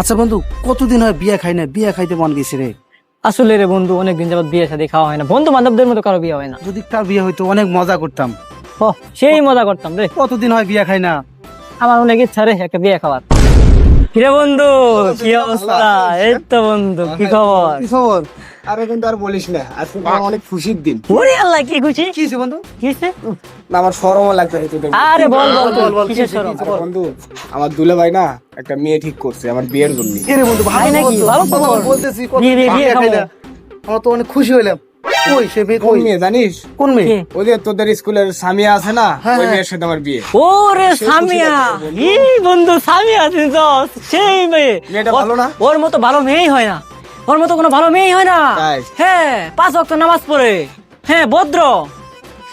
আচ্ছা বন্ধু, কতদিন হয় বিয়া খাই না, বিয়া খাইতে মন গেছে রে। আসলে রে বন্ধু, অনেকদিন যাবত বিয়ে শাদী খাওয়া হয় না, বন্ধু বান্ধবদের মতো কারো বিয়ে হয় না। যদি কার বিয়ে হইতো অনেক মজা করতাম। ও সেই মজা করতাম রে। কতদিন হয় বিয়া খাই না। আমার অনেক ইচ্ছা রে একটা বিয়ে খাওয়ার। কিরে বন্ধু, কি অবস্থা? এই তো বন্ধু, কি খবর? কি খবর? আরে কিন্তু আর বলিস না, আজকে আমার অনেক খুশির দিন। ওরে আল্লাহ, কি খুশি? কি হয়েছে বন্ধু? কি হইছে? না, আমার শরমও লাগবে তোদের। আরে বল বল বল, বল, কিসের কি শরম? আরে বন্ধু, আমার দুলে ভাই না একটা মেয়ে ঠিক করছে আমার বিয়ের জন্য। এ রে বন্ধু, ভালো তাই নাকি? খবর তো। ভালো খবর। বলতেছি বিয়ে, বিয়ে, বিয়ে খাই খাবো। না। আমার তো অনেক খুশি হইলাম। কই সে মেয়ে? কোন কই? মেয়ে জানিস? কোন মেয়ে? কে? ওই যে তোদের স্কুলের সামিয়া আছে না, হ্যাঁ, ওই হ্যাঁ। মেয়ের সাথে আমার বিয়ে। ওরে সামিয়া, এই বন্ধু সামিয়া তো সেই মেয়ে। মেয়েটা ভালো না? ওর মতো ভালো মেয়েই হয় না, ওর মতো কোনো ভালো মেয়েই হয় না। তাই? হ্যাঁ, 5 ওয়াক্ত নামাজ পড়ে, হ্যাঁ ভদ্র,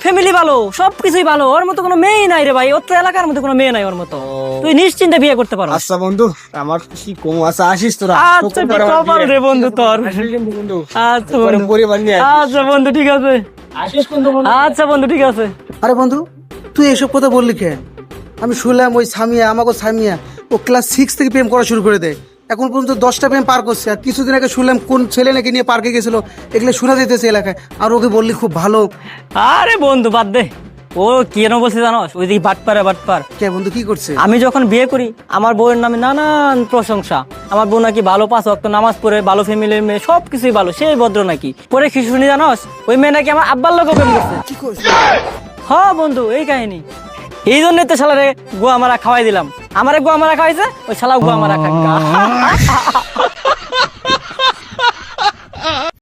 ফ্যামিলি ভালো, সবকিছুই ভালো। ওর মতো কোনো মেয়েই নাই রে ভাই, ওর তো এলাকার মধ্যে কোনো মেয়ে নাই ওর মতো। তুই নিশ্চিন্তে বিয়ে করতে পারো। আচ্ছা বন্ধু, আমার কি কম আছে, আসিস তোরা। আচ্ছা, কি কপাল রে বন্ধু তোর। আসিস কিন্তু বন্ধু। আচ্ছা পরে বন্ধু, পরিবার নিয়ে আসিস। আচ্ছা বন্ধু, ঠিক আছে। আচ্ছা বন্ধু, ঠিক আছে। আরে বন্ধু, তুই এসব কথা বললি কেন? আমি শুনলাম ওই সামিয়া, আমাকে সামিয়া ও ক্লাস 6 থেকে প্রেম করা শুরু করে দেয়। এখন পর্যন্ত 10টা প্রেম পার করছে। আর কিছুদিন আগে শুনলাম কোন ছেলে নাকি নিয়ে পার্কে গেছিল, এগুলো শোনা যেতেছে এলাকায়। আর ওকে বললি খুব ভালো। আরে বন্ধু বাদ দে, ও কেন বলছে জানোস? ওই দিকে বাটপার। কে বন্ধু, কি করছে? আমি যখন বিয়ে করি আমার বউয়ের নামে নানান প্রশংসা। আমার বউ নাকি ভালো, 5 ওয়াক্ত নামাজ পড়ে, ভালো ফ্যামিলির মেয়ে, সবকিছুই ভালো, সেই ভদ্র নাকি। পরে কি শুনি জানোস? ওই মেয়ে নাকি আমার আব্বার লোক প্রেম করছে। কি করছে? হ্যাঁ বন্ধু, এই কাহিনী। এই জন্যই তো শালারে গোয়া মারা খাওয়াই দিলাম। আমারে গোয়া মারা খাওয়াইছে, ওই শালা গোয়া মারা খাক।